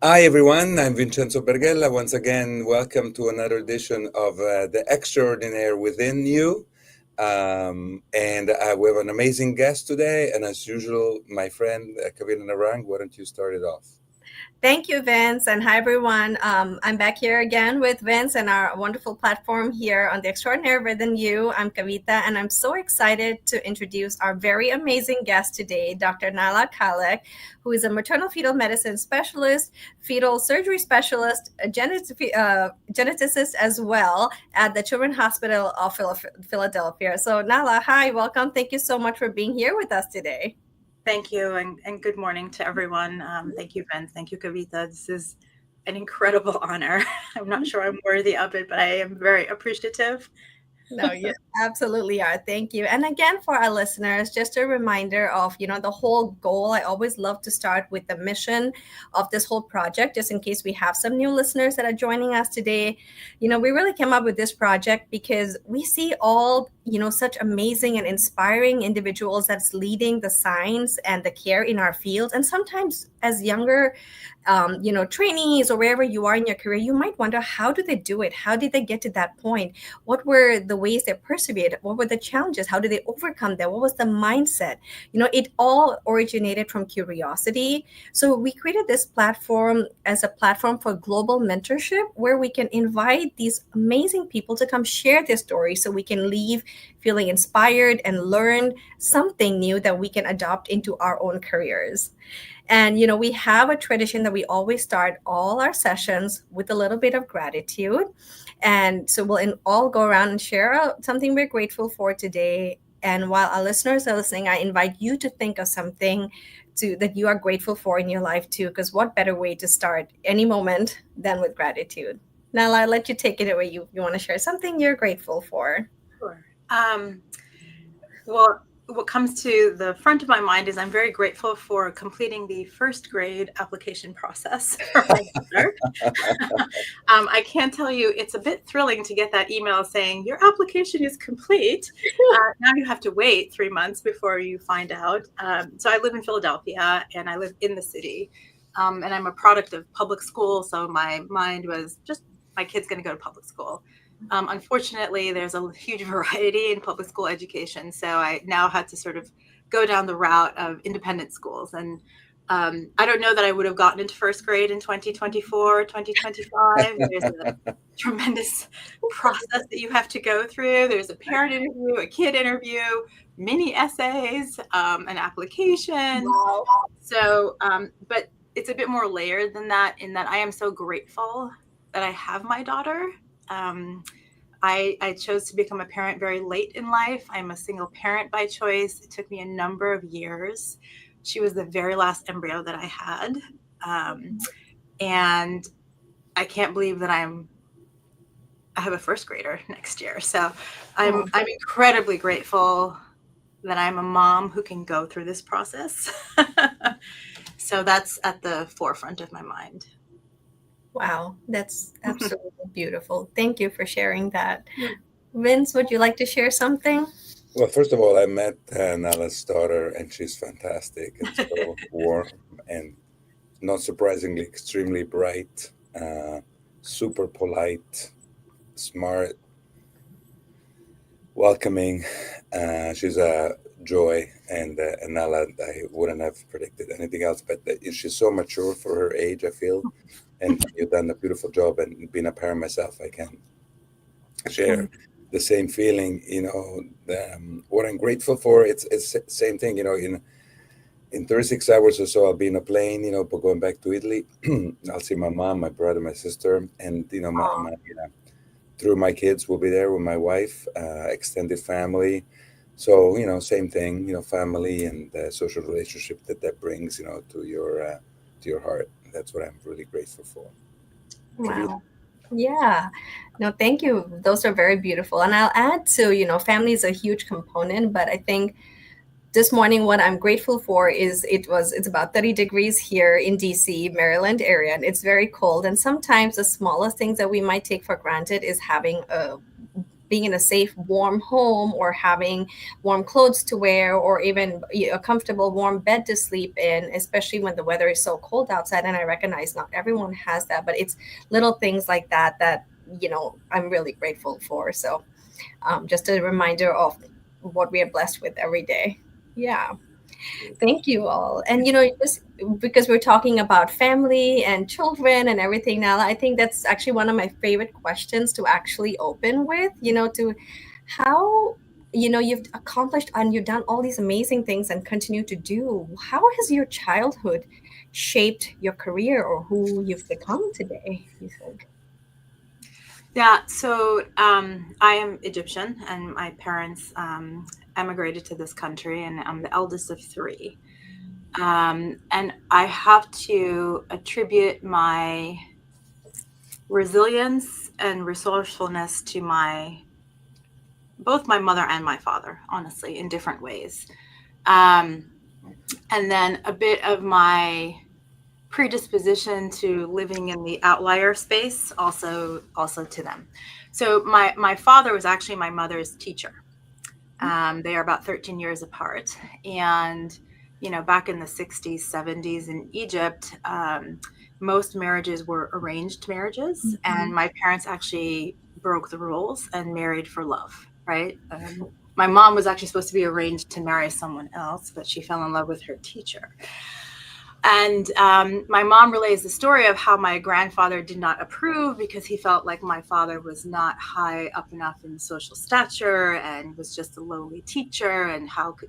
Hi everyone, I'm Vincenzo Berghella. Once again, welcome to another edition of The Extraordinaire Within You. And we have an amazing guest today, and as usual, my friend Kavina Narang, why don't you start it off? Thank you, Vince, and hi, everyone. I'm back here again with Vince and our wonderful platform here on the Extraordinaire Within You. I'm Kavita, and I'm so excited to introduce our very amazing guest today, Dr. Nahla Khalek, who is a maternal fetal medicine specialist, fetal surgery specialist, a geneticist as well at the Children's Hospital of Philadelphia. So, Nahla, hi, welcome. Thank you so much for being here with us today. Thank you, and good morning to everyone. Thank you, Ben. Thank you, Kavita. This is an incredible honor. I'm not sure I'm worthy of it, but I am very appreciative. No, you absolutely are. Thank you. And again, for our listeners, just a reminder of, the whole goal. I always love to start with the mission of this whole project, just in case we have some new listeners that are joining us today. We really came up with this project because we see all, such amazing and inspiring individuals that's leading the science and the care in our field. And sometimes as younger trainees or wherever you are in your career, you might wonder, how do they do it? How did they get to that point? What were the ways they persevered? What were the challenges? How did they overcome that? What was the mindset? It all originated from curiosity. So we created this platform as a platform for global mentorship where we can invite these amazing people to come share their stories so we can leave feeling inspired and learn something new that we can adopt into our own careers. And, we have a tradition that we always start all our sessions with a little bit of gratitude. And so all go around and share something we're grateful for today. And while our listeners are listening, I invite you to think of something that you are grateful for in your life too, because what better way to start any moment than with gratitude? Now, I'll let you take it away. You want to share something you're grateful for? Sure. Well, what comes to the front of my mind is I'm very grateful for completing the first grade application process for my daughter. I can tell you it's a bit thrilling to get that email saying your application is complete. Now you have to wait 3 months before you find out. So I live in Philadelphia and I live in the city. And I'm a product of public school. So my mind was just my kid's going to go to public school. Unfortunately, there's a huge variety in public school education. So I now had to sort of go down the route of independent schools. And I don't know that I would have gotten into first grade in 2024, 2025. There's a tremendous process that you have to go through. There's a parent interview, a kid interview, mini essays, an application. Wow. So, but it's a bit more layered than that in that I am so grateful that I have my daughter. I chose to become a parent very late in life. I'm a single parent by choice. It took me a number of years. She was the very last embryo that I had. And I can't believe that I have a first grader next year. So I'm incredibly grateful that I'm a mom who can go through this process. So that's at the forefront of my mind. Wow, that's absolutely beautiful. Thank you for sharing that. Vince, would you like to share something? Well, first of all, I met Nala's daughter, and she's fantastic and so warm and, not surprisingly, extremely bright, super polite, smart, welcoming. She's a joy, and Nala, I wouldn't have predicted anything else, but she's so mature for her age, I feel, and you've done a beautiful job. And being a parent myself, I can share the same feeling. What I'm grateful for. It's the same thing. In 36 hours or so, I'll be in a plane. But going back to Italy, I'll see my mom, my brother, my sister, and through my kids will be there with my wife, extended family. So same thing. Family and the social relationship that brings to your heart. That's what I'm really grateful for. Kavita? Wow. Yeah. No, thank you. Those are very beautiful. And I'll add to, family is a huge component, but I think this morning what I'm grateful for is it's about 30 degrees here in DC, Maryland area, and it's very cold. And sometimes the smallest things that we might take for granted is having being in a safe, warm home, or having warm clothes to wear, or even a comfortable, warm bed to sleep in, especially when the weather is so cold outside. And I recognize not everyone has that, but it's little things like that that, I'm really grateful for. So just a reminder of what we are blessed with every day. Yeah. Thank you all. And just because we're talking about family and children and everything now, I think that's actually one of my favorite questions to actually open with, to how, you've accomplished and you've done all these amazing things and continue to do. How has your childhood shaped your career or who you've become today, you think? Yeah, so I am Egyptian, and my parents emigrated to this country, and I'm the eldest of three. And I have to attribute my resilience and resourcefulness to both my mother and my father, honestly, in different ways. And then a bit of my predisposition to living in the outlier space also to them. So my father was actually my mother's teacher. They are about 13 years apart. And, back in the 60s, 70s in Egypt, most marriages were arranged marriages. And my parents actually broke the rules and married for love, right? My mom was actually supposed to be arranged to marry someone else, but she fell in love with her teacher. And my mom relays the story of how my grandfather did not approve because he felt like my father was not high up enough in social stature and was just a lowly teacher, and how could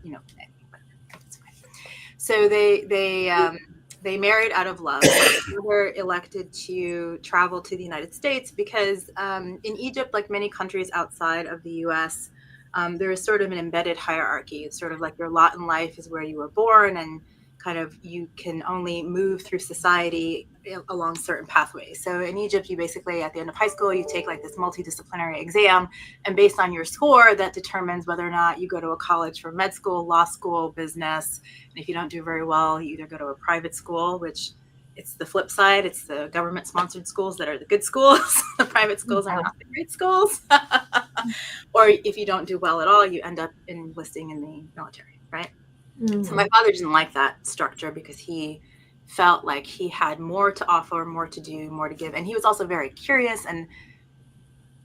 so they married out of love. They were elected to travel to the United States because in Egypt, like many countries outside of the U.S., there is sort of an embedded hierarchy. It's sort of like your lot in life is where you were born, and kind of you can only move through society along certain pathways. So in Egypt, you basically, at the end of high school, you take like this multidisciplinary exam, and based on your score, that determines whether or not you go to a college for med school, law school, business. And if you don't do very well, you either go to a private school, which it's the flip side. It's the government-sponsored schools that are the good schools. The private schools are not the great schools. Or if you don't do well at all, you end up enlisting in the military, right? So my father didn't like that structure because he felt like he had more to offer, more to do, more to give. And he was also very curious, and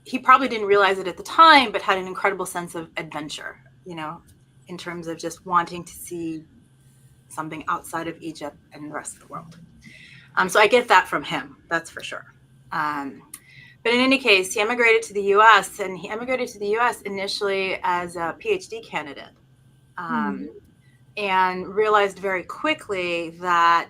he probably didn't realize it at the time, but had an incredible sense of adventure, in terms of just wanting to see something outside of Egypt and the rest of the world. So I get that from him, that's for sure. But in any case, he emigrated to the U.S., and he emigrated to the U.S. initially as a PhD candidate. And realized very quickly that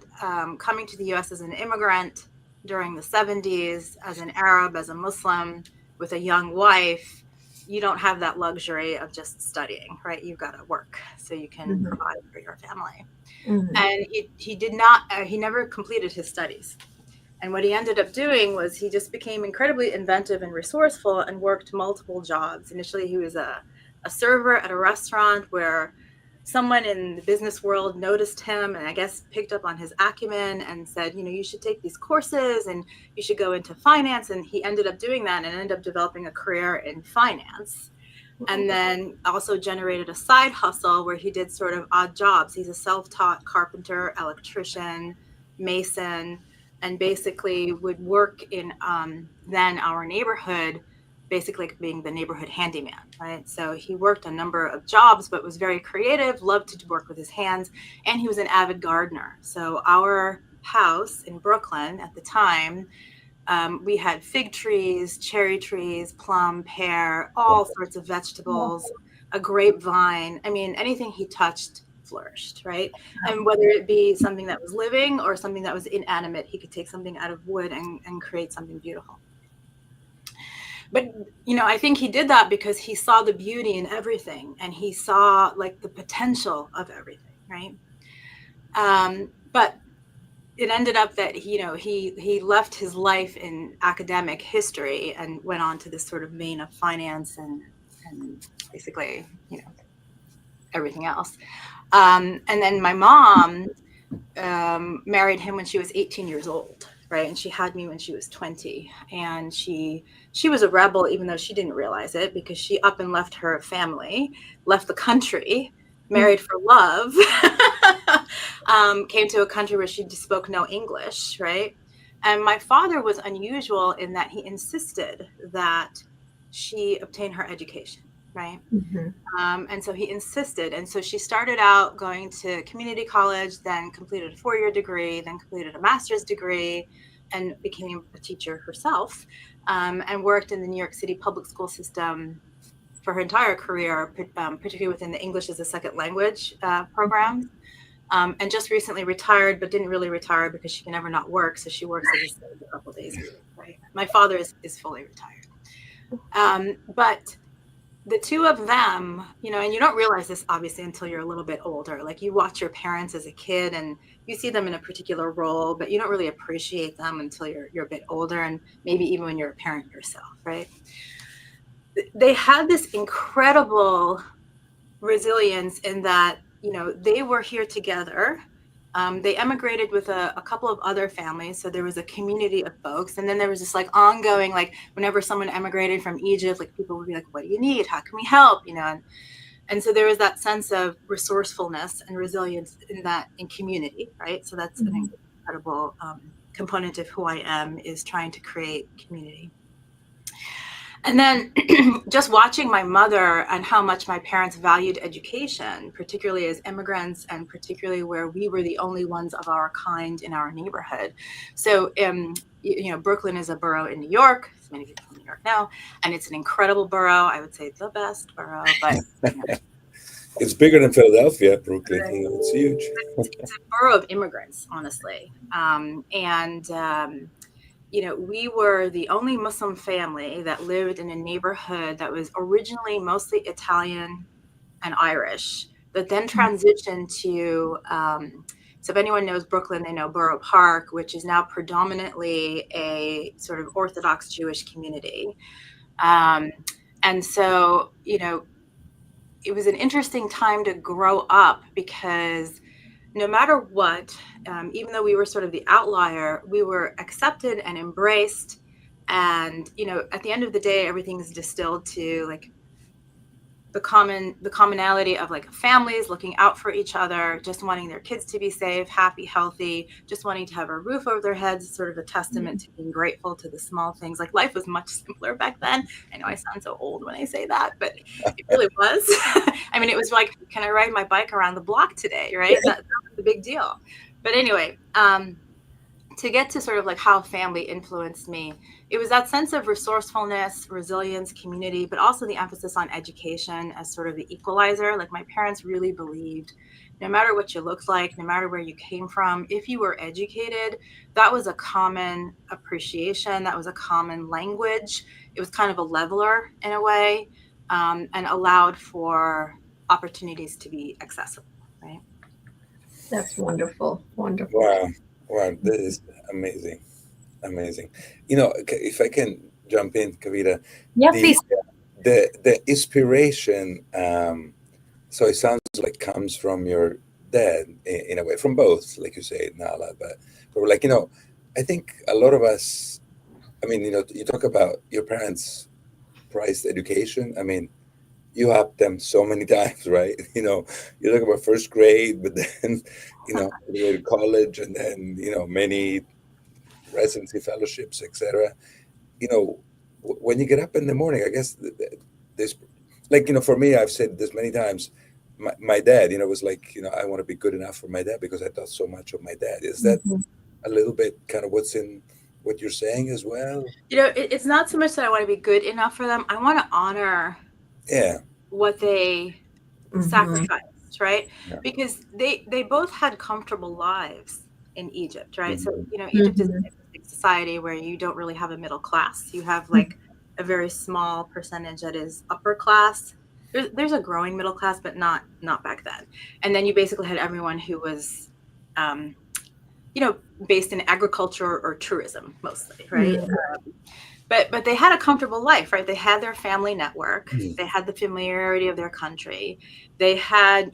coming to the U.S. as an immigrant during the 70s, as an Arab, as a Muslim, with a young wife, you don't have that luxury of just studying, right? You've got to work so you can provide for your family. And he never completed his studies. And what he ended up doing was he just became incredibly inventive and resourceful and worked multiple jobs. Initially, he was a server at a restaurant where someone in the business world noticed him and I guess picked up on his acumen and said, you should take these courses and you should go into finance. And he ended up doing that and ended up developing a career in finance. And then also generated a side hustle where he did sort of odd jobs. He's a self-taught carpenter, electrician, mason, and basically would work in then our neighborhood, basically being the neighborhood handyman, right? So he worked a number of jobs, but was very creative, loved to work with his hands, and he was an avid gardener. So our house in Brooklyn at the time, we had fig trees, cherry trees, plum, pear, all sorts of vegetables, a grapevine. I mean, anything he touched flourished, right? And whether it be something that was living or something that was inanimate, he could take something out of wood and create something beautiful. But, I think he did that because he saw the beauty in everything and he saw like the potential of everything, right? But it ended up that, he left his life in academic history and went on to this sort of vein of finance and basically, everything else. And then my mom married him when she was 18 years old. right? And she had me when she was 20, and she was a rebel, even though she didn't realize it, because she up and left her family, left the country, married for love, came to a country where she spoke no English, right? And my father was unusual in that he insisted that she obtain her education, right? And so he insisted. And so she started out going to community college, then completed a 4-year degree, then completed a master's degree, and became a teacher herself, and worked in the New York City public school system for her entire career, particularly within the English as a second language programs. And just recently retired, but didn't really retire because she can never not work. So she works as a couple days a week, right? My father is fully retired. But the two of them, you know, and you don't realize this obviously until you're a little bit older. Like, you watch your parents as a kid and you see them in a particular role, but you don't really appreciate them until you're a bit older, and maybe even when you're a parent yourself, right? They had this incredible resilience in that, you know, they were here together. They emigrated with a couple of other families. So there was a community of folks. And then there was this like ongoing, like whenever someone emigrated from Egypt, like people would be like, what do you need? How can we help? You know, and so there was that sense of resourcefulness and resilience in community, right? So that's an incredible component of who I am, is trying to create community. And then just watching my mother and how much my parents valued education, particularly as immigrants, and particularly where we were the only ones of our kind in our neighborhood. So, you know, Brooklyn is a borough in New York. Many people from New York know, and it's an incredible borough. I would say the best borough, but you know, It's bigger than Philadelphia, Brooklyn. You know, it's huge. It's a borough of immigrants, honestly. You know, we were the only Muslim family that lived in a neighborhood that was originally mostly Italian and Irish, but then transitioned to, so if anyone knows Brooklyn, they know Borough Park, which is now predominantly a sort of Orthodox Jewish community. And so, you know, it was an interesting time to grow up, because no matter what, even though we were sort of the outlier, we were accepted and embraced. And, you know, at the end of the day, everything is distilled to like the commonality of like families looking out for each other, just wanting their kids to be safe, happy, healthy, just wanting to have a roof over their heads, sort of a testament to being grateful to the small things. Like, life was much simpler back then. I know I sound so old when I say that, but it really was. I mean, it was like, can I ride my bike around the block today, right? That was the big deal. But anyway, to get to sort of like how family influenced me, it was that sense of resourcefulness, resilience, community, but also the emphasis on education as sort of the equalizer. Like, my parents really believed no matter what you looked like, no matter where you came from, if you were educated, that was a common appreciation. That was a common language. It was kind of a leveler in a way, and allowed for opportunities to be accessible, right? That's wonderful. Wonderful. Wow. Wow. That is amazing. Amazing. You know, if I can jump in, Kavita, Yeah, the please. the inspiration, so it sounds like comes from your dad in a way, from both, like you say, Nala, but like, you know, I think a lot of us, I mean, you know, you talk about your parents priced education. I mean, you helped them so many times, right? You know, you talk about first grade, but then, you know, all the way to college, and then, you know, many residency fellowships, etc. You know, when you get up in the morning, I guess there's, like, you know, for me, I've said this many times. My dad, you know, was like, you know, I want to be good enough for my dad because I thought so much of my dad. Is that a little bit kind of what's in what you're saying as well? You know, it's not so much that I want to be good enough for them. I want to honor what they sacrificed, right? Yeah. Because they both had comfortable lives in Egypt, right? So, Mhm. you know, Egypt is a society where you don't really have a middle class. You have like a very small percentage that is upper class. There's a growing middle class, but not back then. And then you basically had everyone who was, you know, based in agriculture or tourism mostly, right? But they had a comfortable life, right? They had their family network. Mhm. They had the familiarity of their country. They had,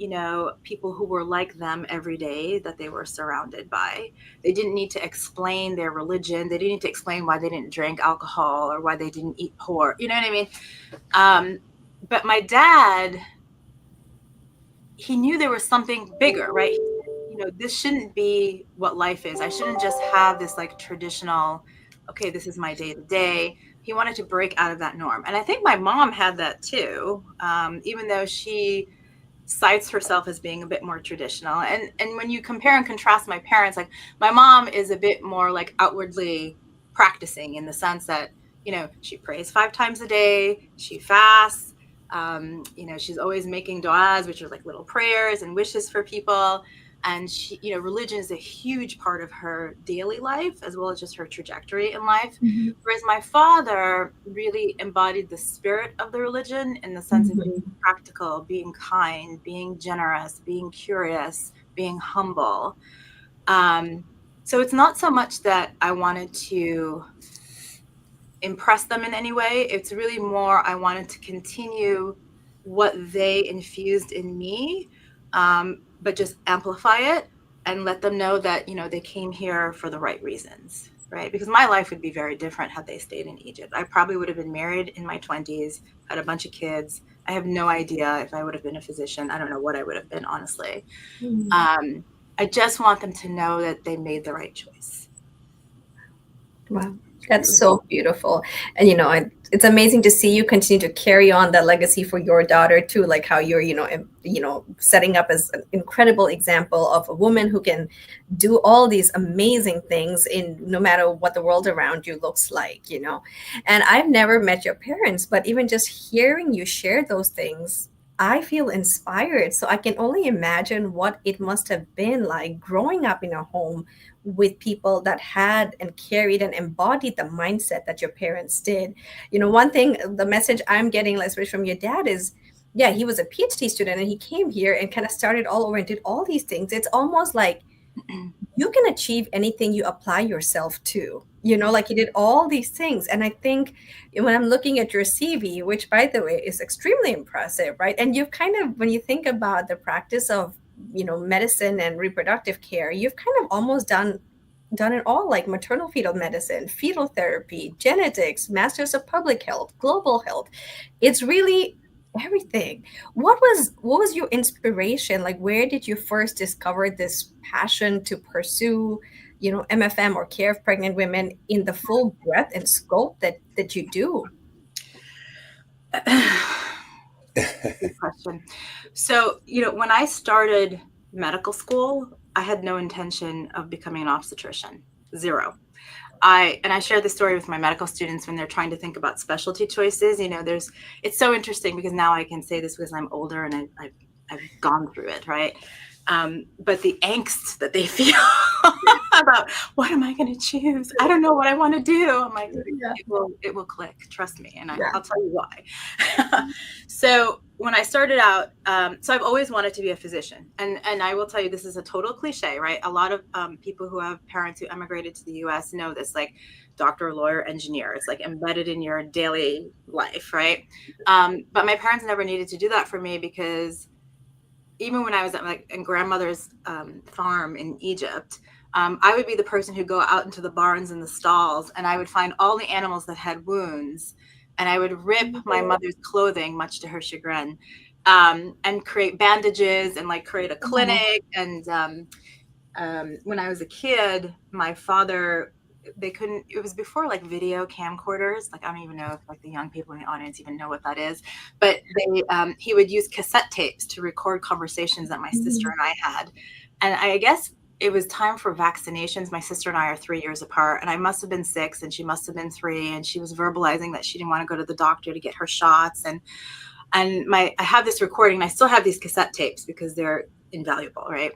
people who were like them every day that they were surrounded by. They didn't need to explain their religion. They didn't need to explain why they didn't drink alcohol or why they didn't eat pork. You know what I mean? But my dad, he knew there was something bigger, right? This shouldn't be what life is. I shouldn't just have this like traditional, okay, this is my day to day. He wanted to break out of that norm. And I think my mom had that too, even though she cites herself as being a bit more traditional. And when you compare and contrast my parents, like my mom is a bit more like outwardly practicing in the sense that, she prays 5 times a day, she fasts. She's always making du'as, which are like little prayers and wishes for people. And she, religion is a huge part of her daily life, as well as just her trajectory in life. Mm-hmm. Whereas my father really embodied the spirit of the religion in the sense of being practical, being kind, being generous, being curious, being humble. So it's not so much that I wanted to impress them in any way. It's really more I wanted to continue what they infused in me, but just amplify it and let them know that, they came here for the right reasons, right? Because my life would be very different had they stayed in Egypt. I probably would have been married in my 20s, had a bunch of kids. I have no idea if I would have been a physician. I don't know what I would have been, honestly. I just want them to know that they made the right choice. Wow. That's so beautiful. And, it's amazing to see you continue to carry on that legacy for your daughter too, like how you're, setting up as an incredible example of a woman who can do all these amazing things in no matter what the world around you looks like, And I've never met your parents, but even just hearing you share those things, I feel inspired. So I can only imagine what it must have been like growing up in a home with people that had and carried and embodied the mindset that your parents did. One thing, the message I'm getting, especially from your dad, is yeah, he was a PhD student and he came here and kind of started all over and did all these things. It's almost like you can achieve anything you apply yourself to, like you did all these things. And I think when I'm looking at your CV, which by the way is extremely impressive, right? And you've kind of, when you think about the practice of, medicine and reproductive care, you've kind of almost done it all, like maternal fetal medicine, fetal therapy, genetics, masters of public health, global health. It's really everything. What was your inspiration? Like, where did you first discover this passion to pursue, MFM or care of pregnant women in the full breadth and scope that you do? Good question. So, when I started medical school, I had no intention of becoming an obstetrician. Zero. I share this story with my medical students when they're trying to think about specialty choices. It's so interesting because now I can say this because I'm older and I've gone through it, right? But the angst that they feel about what am I going to choose? I don't know what I want to do. I'm like, it will click. Trust me, and I'll tell you why. So when I started out, so I've always wanted to be a physician, and I will tell you, this is a total cliche, right? A lot of people who have parents who emigrated to the U.S. know this, like doctor, lawyer, engineer. It's like embedded in your daily life, right? But my parents never needed to do that for me because even when I was at my grandmother's farm in Egypt, I would be the person who'd go out into the barns and the stalls, and I would find all the animals that had wounds, and I would rip my mother's clothing, much to her chagrin, and create bandages and like create a clinic. And when I was a kid, my father, it was before like video camcorders. Like, I don't even know if like the young people in the audience even know what that is, but he would use cassette tapes to record conversations that my sister and I had. And I guess it was time for vaccinations. My sister and I are 3 years apart, and I must have been 6 and she must have been 3. And she was verbalizing that she didn't want to go to the doctor to get her shots. And I have this recording, and I still have these cassette tapes because they're invaluable, right?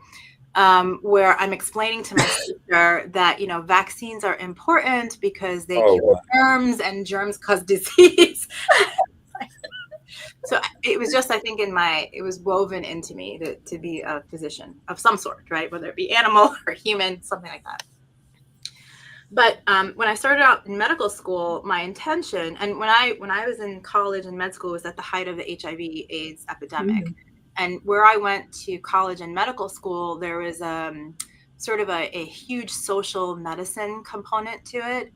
Where I'm explaining to my sister that, vaccines are important because they kill germs and germs cause disease. So it was just, I think it was woven into me to be a physician of some sort, right? Whether it be animal or human, something like that. But when I started out in medical school, my intention, and when I was in college and med school, was at the height of the HIV/AIDS epidemic. And where I went to college and medical school, there was sort of a huge social medicine component to it.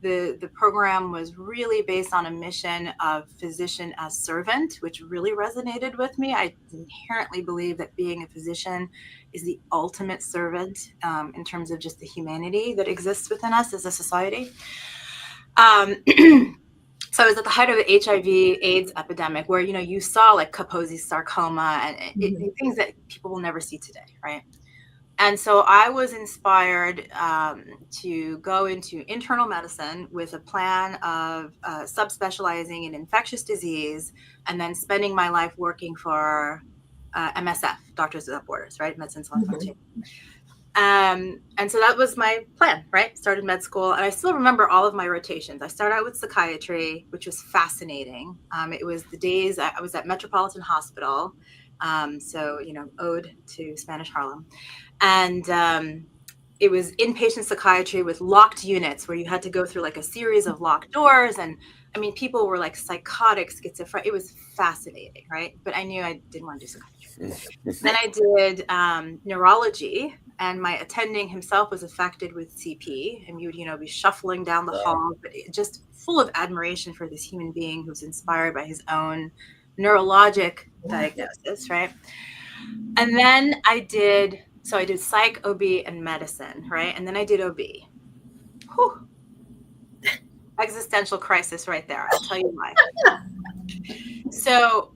The program was really based on a mission of physician as servant, which really resonated with me. I inherently believe that being a physician is the ultimate servant in terms of just the humanity that exists within us as a society. So I was at the height of the HIV/AIDS epidemic, where you saw like Kaposi's sarcoma and things that people will never see today, right? And so I was inspired to go into internal medicine with a plan of subspecializing in infectious disease, and then spending my life working for MSF, Doctors Without Borders, right? Médecins Sans Frontières. And so that was my plan, right? Started med school, and I still remember all of my rotations. I started out with psychiatry, which was fascinating. It was the days I was at Metropolitan Hospital, so ode to Spanish Harlem, and it was inpatient psychiatry with locked units where you had to go through like a series of locked doors, and I mean, people were like psychotic, schizophrenic. It was fascinating, right? But I knew I didn't want to do psychiatry. Then I did neurology, and my attending himself was affected with CP, and you would, be shuffling down the hall, but just full of admiration for this human being who's inspired by his own neurologic diagnosis, right? And then I did psych, OB, and medicine, right? And then I did OB. Whew. Existential crisis right there. I'll tell you why. So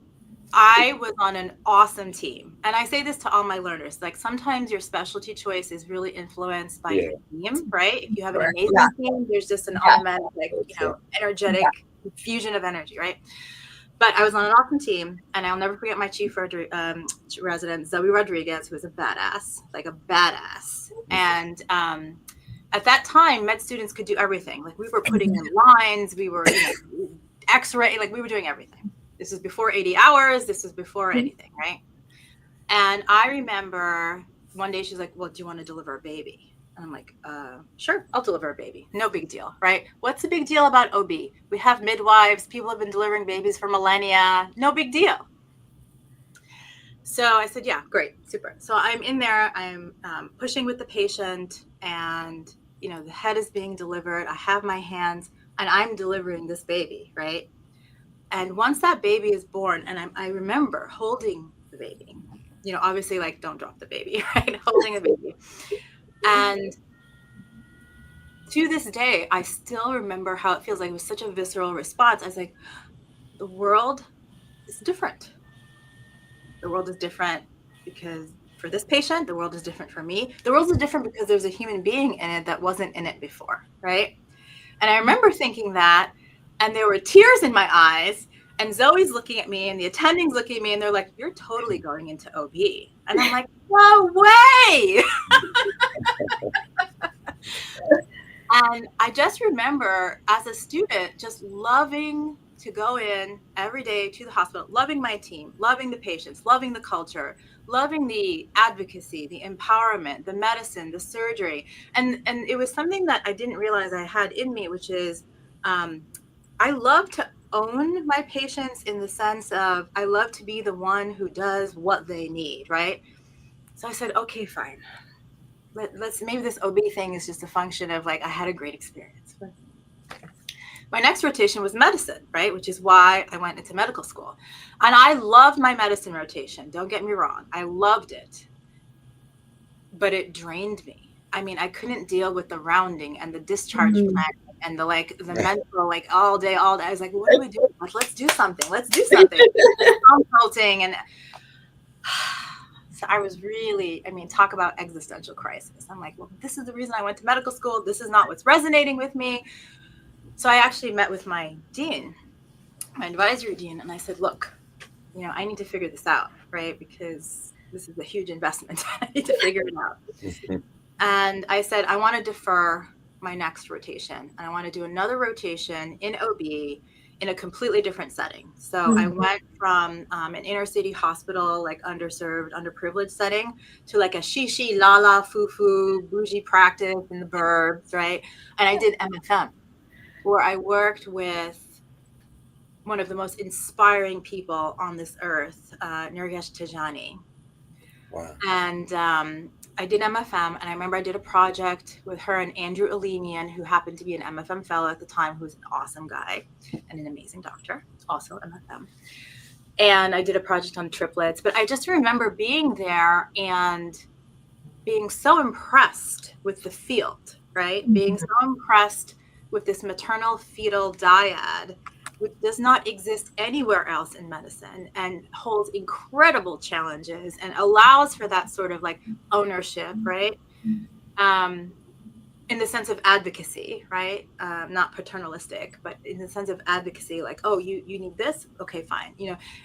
I was on an awesome team. And I say this to all my learners, like sometimes your specialty choice is really influenced by your team, right? If you have an amazing team, there's just an automatic, energetic fusion of energy, right? But I was on an awesome team, and I'll never forget my chief resident, Zoe Rodriguez, who was a badass. And at that time, med students could do everything. Like we were putting in lines, we were X-ray, like we were doing everything. This was before 80 hours. This was before anything, right? And I remember one day she's like, well, do you want to deliver a baby? And I'm like, sure, I'll deliver a baby. No big deal, right? What's the big deal about OB? We have midwives. People have been delivering babies for millennia. No big deal. So I said, yeah, great, super. So I'm in there. I'm pushing with the patient, and, the head is being delivered. I have my hands, and I'm delivering this baby, right? And once that baby is born, and I remember holding the baby, obviously, like, don't drop the baby, right? Holding a baby. And to this day, I still remember how it feels. Like it was such a visceral response. I was like, the world is different. The world is different because for this patient, the world is different for me. The world is different because there's a human being in it that wasn't in it before, right? And I remember thinking that, and there were tears in my eyes, and Zoe's looking at me, and the attendings looking at me, and they're like, you're totally going into OB. And I'm like, no way. And I just remember as a student just loving to go in every day to the hospital, loving my team, loving the patients, loving the culture, loving the advocacy, the empowerment, the medicine, the surgery. And it was something that I didn't realize I had in me, which is I love to own my patients in the sense of I love to be the one who does what they need, right? So I said, okay, fine. Let's maybe this OB thing is just a function of like I had a great experience. My next rotation was medicine, right? Which is why I went into medical school. And I loved my medicine rotation. Don't get me wrong. I loved it. But it drained me. I mean, I couldn't deal with the rounding and the discharge plan and the mental, like all day. I was like, what do we do? Let's do something. Consulting and so I was really, talk about existential crisis. I'm like, well, this is the reason I went to medical school. This is not what's resonating with me. So I actually met with my dean, my advisory dean, and I said, look, I need to figure this out, right? Because this is a huge investment. I need to figure it out. And I said, I want to defer my next rotation. And I want to do another rotation in OB in a completely different setting. So I went from an inner city hospital, like underserved, underprivileged setting, to like a shishi, lala, foo-foo, bougie practice in the burbs, right? And I did MFM, where I worked with one of the most inspiring people on this earth, Nergesh Tejani. Wow. And I did MFM, and I remember I did a project with her and Andrew Alemian, who happened to be an MFM fellow at the time, who's an awesome guy and an amazing doctor, also MFM. And I did a project on triplets, but I just remember being there and being so impressed with the field, right? Being so impressed with this maternal fetal dyad, which does not exist anywhere else in medicine and holds incredible challenges and allows for that sort of like ownership, right? In the sense of advocacy, right? Not paternalistic, but in the sense of advocacy, like, oh, you need this? Okay, fine.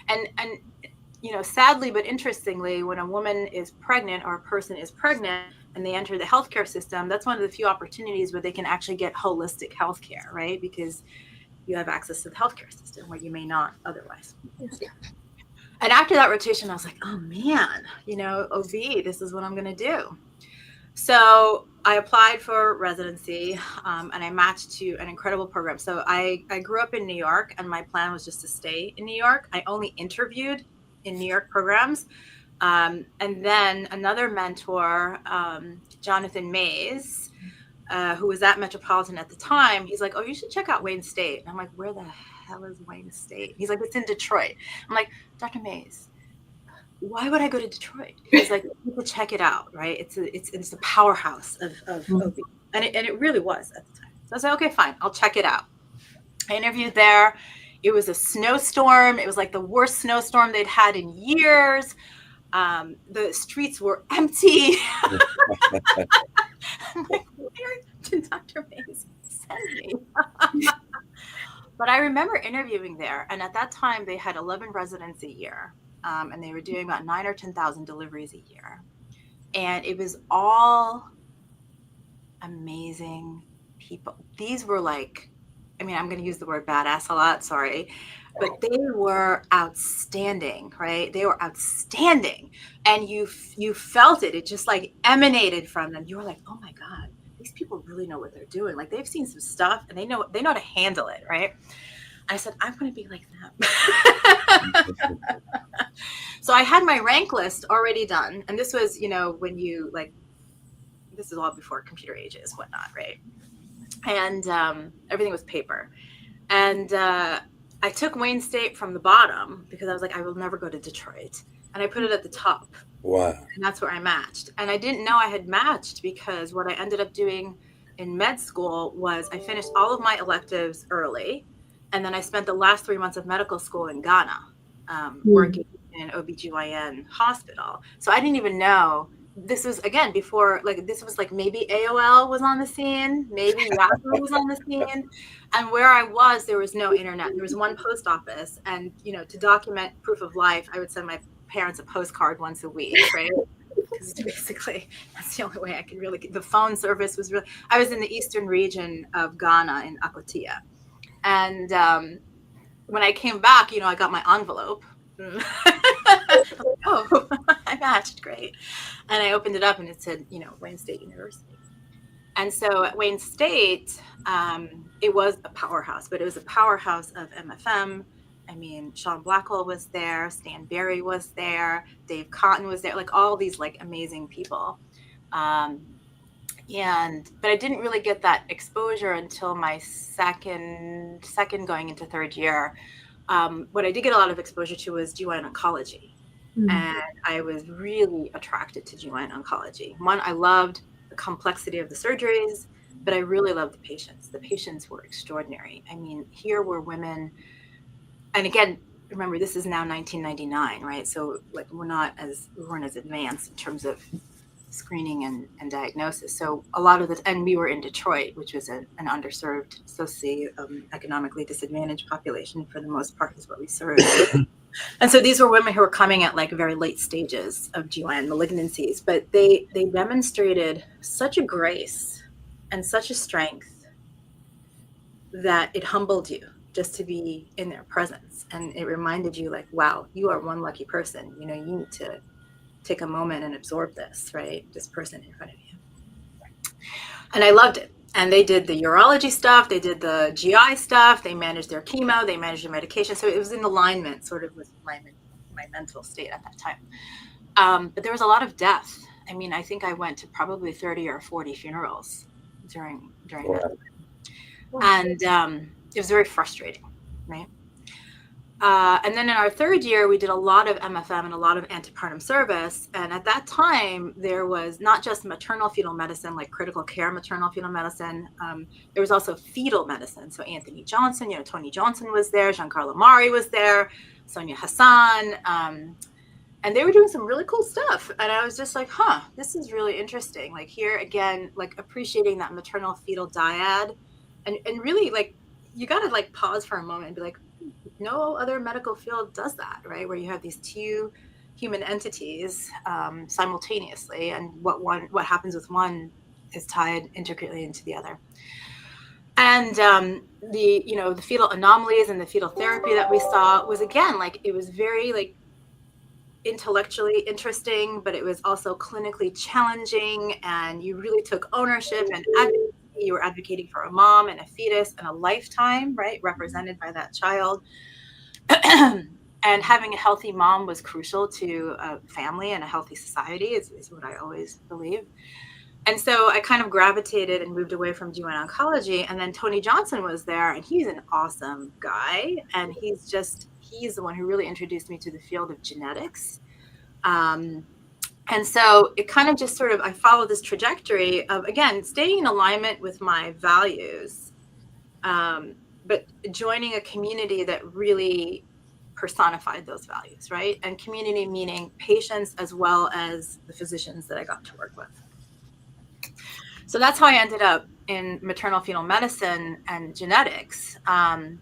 And sadly, but interestingly, when a woman is pregnant or a person is pregnant and they enter the healthcare system, that's one of the few opportunities where they can actually get holistic healthcare, right? Because you have access to the healthcare system where you may not otherwise. And after that rotation, I was like, oh man, OB, this is what I'm going to do. So I applied for residency and I matched to an incredible program. So I grew up in New York, and my plan was just to stay in New York. I only interviewed in New York programs. And then another mentor, Jonathan Mays, who was at Metropolitan at the time, he's like, oh, you should check out Wayne State. And I'm like, where the hell is Wayne State? He's like, it's in Detroit. I'm like, Dr. Mays, why would I go to Detroit? He's like, people check it out, right? It's the powerhouse of OB. And it really was at the time. So I was like, okay, fine, I'll check it out. I interviewed there. It was a snowstorm. It was like the worst snowstorm they'd had in years. The streets were empty. I'm like, where did Dr. Mays send me? But I remember interviewing there. And at that time, they had 11 residents a year. And they were doing about 9,000 or 10,000 deliveries a year. And it was all amazing people. These were like, I'm going to use the word badass a lot, sorry, but they were outstanding, right? They were outstanding. And you felt it. It just like emanated from them. You were like, oh my God, these people really know what they're doing. Like they've seen some stuff and they know how to handle it, right? I said, I'm going to be like them. So I had my rank list already done. And this was, when you this is all before computer ages, whatnot, right? And everything was paper. And I took Wayne State from the bottom because I was like, I will never go to Detroit. And I put it at the top. Wow. And that's where I matched. And I didn't know I had matched because what I ended up doing in med school was I finished all of my electives early. And then I spent the last 3 months of medical school in Ghana, working in an OBGYN hospital. So I didn't even know. This was, again, before, this was maybe AOL was on the scene, maybe Yahoo was on the scene. And where I was, there was no internet. There was one post office. And, to document proof of life, I would send my parents a postcard once a week, right? Because basically, that's the only way I could really get. The phone service was really, I was in the eastern region of Ghana in Akotia. And when I came back, I got my envelope. Oh, I matched, great. And I opened it up and it said, Wayne State University. And so at Wayne State, it was a powerhouse, but it was a powerhouse of MFM. I mean, Sean Blackwell was there, Stan Berry was there, Dave Cotton was there, all these amazing people. But I didn't really get that exposure until my second going into third year. What I did get a lot of exposure to was GYN oncology. And I was really attracted to GYN oncology. One, I loved the complexity of the surgeries, but I really loved the patients. The patients were extraordinary. I mean, here were women, and again, remember, this is now 1999, right? So we weren't as advanced in terms of screening and diagnosis. So a lot of and we were in Detroit, which was an underserved, socioeconomically disadvantaged population for the most part is what we served. And so these were women who were coming at very late stages of GYN malignancies, but they demonstrated such a grace and such a strength that it humbled you. just to be in their presence. And it reminded you like, wow, you are one lucky person. You know, you need to take a moment and absorb this, right? This person in front of you. And I loved it. And they did the urology stuff. They did the GI stuff. They managed their chemo. They managed their medication. So it was in alignment sort of with my mental state at that time. But there was a lot of death. I mean, I think I went to probably 30 or 40 funerals during that time. And it was very frustrating, right? And then in our third year, we did a lot of MFM and a lot of antepartum service. And at that time, there was not just maternal fetal medicine, like critical care maternal fetal medicine. There was also fetal medicine. So Anthony Johnson, Tony Johnson was there. Giancarlo Mari was there. Sonia Hassan. And they were doing some really cool stuff. And I was just like, this is really interesting. Like here again, like appreciating that maternal fetal dyad. And really like, you got to like pause for a moment and be like, no other medical field does that, right? Where you have these two human entities simultaneously, and what happens with one is tied intricately into the other. And the fetal anomalies and the fetal therapy that we saw was, again, like it was very like intellectually interesting, but it was also clinically challenging, and you really took ownership and advocacy. You were advocating for a mom and a fetus and a lifetime, right, represented by that child. And having a healthy mom was crucial to a family and a healthy society is what I always believe. And so I kind of gravitated and moved away from GYN oncology. And then Tony Johnson was there, and he's an awesome guy. And he's the one who really introduced me to the field of genetics. And so it kind of just sort of, I followed this trajectory of, again, staying in alignment with my values, but joining a community that really personified those values, right? And community meaning patients as well as the physicians that I got to work with. So that's how I ended up in maternal fetal medicine and genetics. And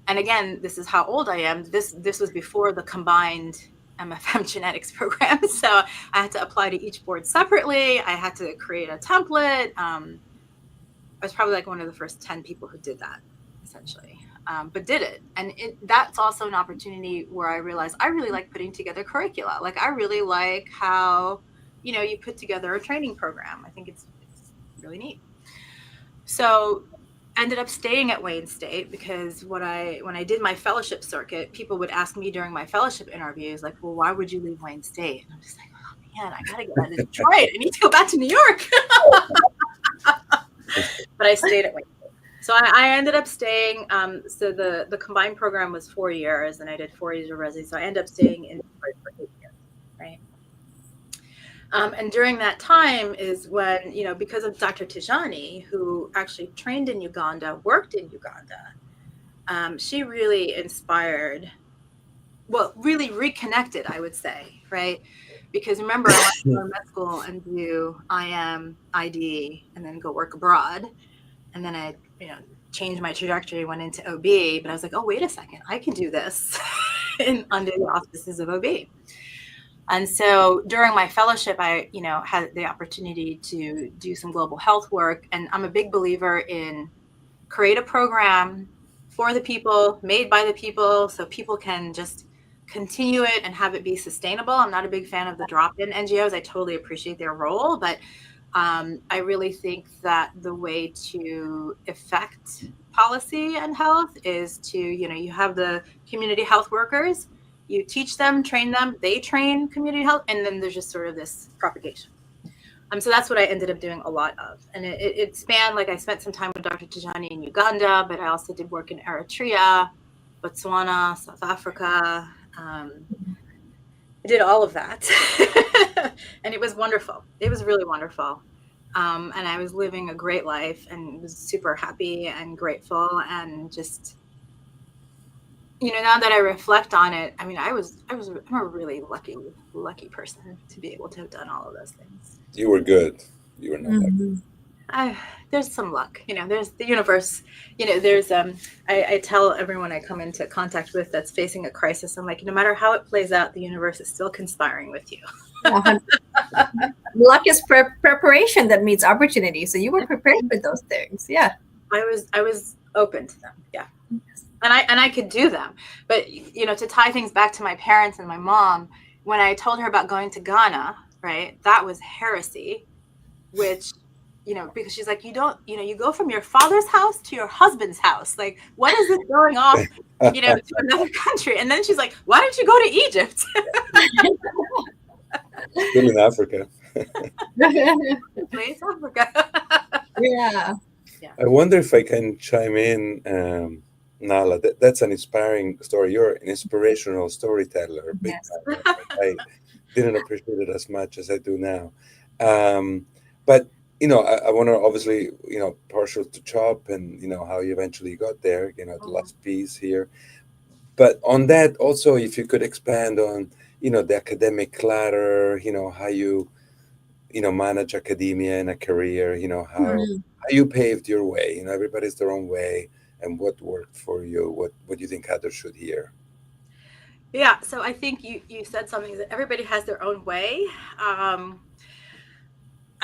again, this is how old I am. This was before the combined MFM genetics program. So I had to apply to each board separately. I had to create a template. I was probably like one of the first 10 people who did that, essentially, but did it. And that's also an opportunity where I realized I really like putting together curricula. Like I really like how, you put together a training program. I think it's really neat. So ended up staying at Wayne State because when I did my fellowship circuit, people would ask me during my fellowship interviews, like, well, why would you leave Wayne State? And I'm just like, oh man, I gotta get out of Detroit. I need to go back to New York. But I stayed at Wayne State. So I ended up staying. So the combined program was 4 years, and I did 4 years of residency. So I ended up staying in Detroit for 8 years, right? And during that time is when, because of Dr. Tijani, who actually trained in Uganda, worked in Uganda, she really inspired, really reconnected, I would say, right? Because remember, I went to go to med school and do IM, ID, and then go work abroad. And then I, changed my trajectory, went into OB, but I was like, oh, wait a second, I can do this under the auspices of OB. And so during my fellowship, I, had the opportunity to do some global health work. And I'm a big believer in create a program for the people, made by the people, so people can just continue it and have it be sustainable. I'm not a big fan of the drop-in NGOs. I totally appreciate their role, but I really think that the way to affect policy and health is to, you have the community health workers. You teach them, train them, they train community health, and then there's just sort of this propagation. So that's what I ended up doing a lot of. And it spanned, like I spent some time with Dr. Tijani in Uganda, but I also did work in Eritrea, Botswana, South Africa. I did all of that. And it was wonderful. It was really wonderful. And I was living a great life and was super happy and grateful and just, now that I reflect on it, I mean, I'm a really lucky person to be able to have done all of those things. You were good. You were not lucky. There's some luck, there's the universe, there's, I tell everyone I come into contact with that's facing a crisis, I'm like, no matter how it plays out, the universe is still conspiring with you. Luck is preparation that meets opportunity. So you were prepared for those things. Yeah. I was open to them. Yeah. and I could do them. But, you know, to tie things back to my parents and my mom, when I told her about going to Ghana, right, that was heresy, which, you know, because she's like, you don't, you know, you go from your father's house to your husband's house. Like, what is this going off, you know, to another country? And then she's like, why don't you go to Egypt? Still in Africa. Please, Africa. Yeah. I wonder if I can chime in, Nala. That's an inspiring story. You're an inspirational storyteller, big Yes. time. I didn't appreciate it as much as I do now. But you know, I want to obviously, you know, partial to CHOP and you know how you eventually got there. You know, the last piece here. But on that, also, if you could expand on, you know, the academic clatter. You know, how you know manage academia and a career. You know Mhm. how you paved your way. You know, everybody's their own way, and what worked for you. What you think others should hear. Yeah, so I think you said something that everybody has their own way.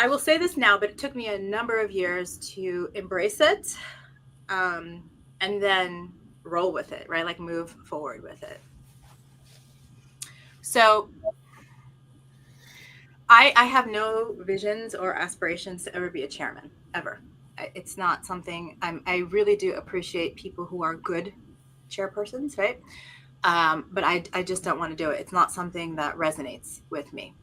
I will say this now, but it took me a number of years to embrace it, and then roll with it, right? Like move forward with it. So I have no visions or aspirations to ever be a chairman, ever. It's not something I really do appreciate people who are good chairpersons, right? But I just don't want to do it. It's not something that resonates with me.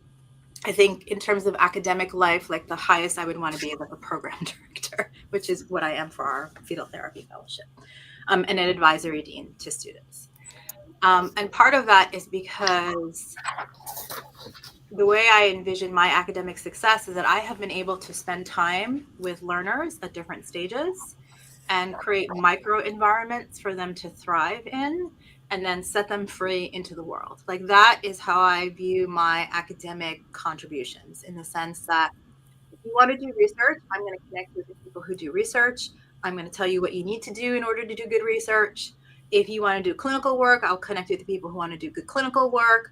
I think in terms of academic life, like the highest I would want to be is like a program director, which is what I am for our fetal therapy fellowship, and an advisory dean to students. And part of that is because the way I envision my academic success is that I have been able to spend time with learners at different stages and create micro environments for them to thrive in and then set them free into the world. Like that is how I view my academic contributions, in the sense that if you want to do research, I'm going to connect with the people who do research. I'm going to tell you what you need to do in order to do good research. If you want to do clinical work, I'll connect you with the people who want to do good clinical work.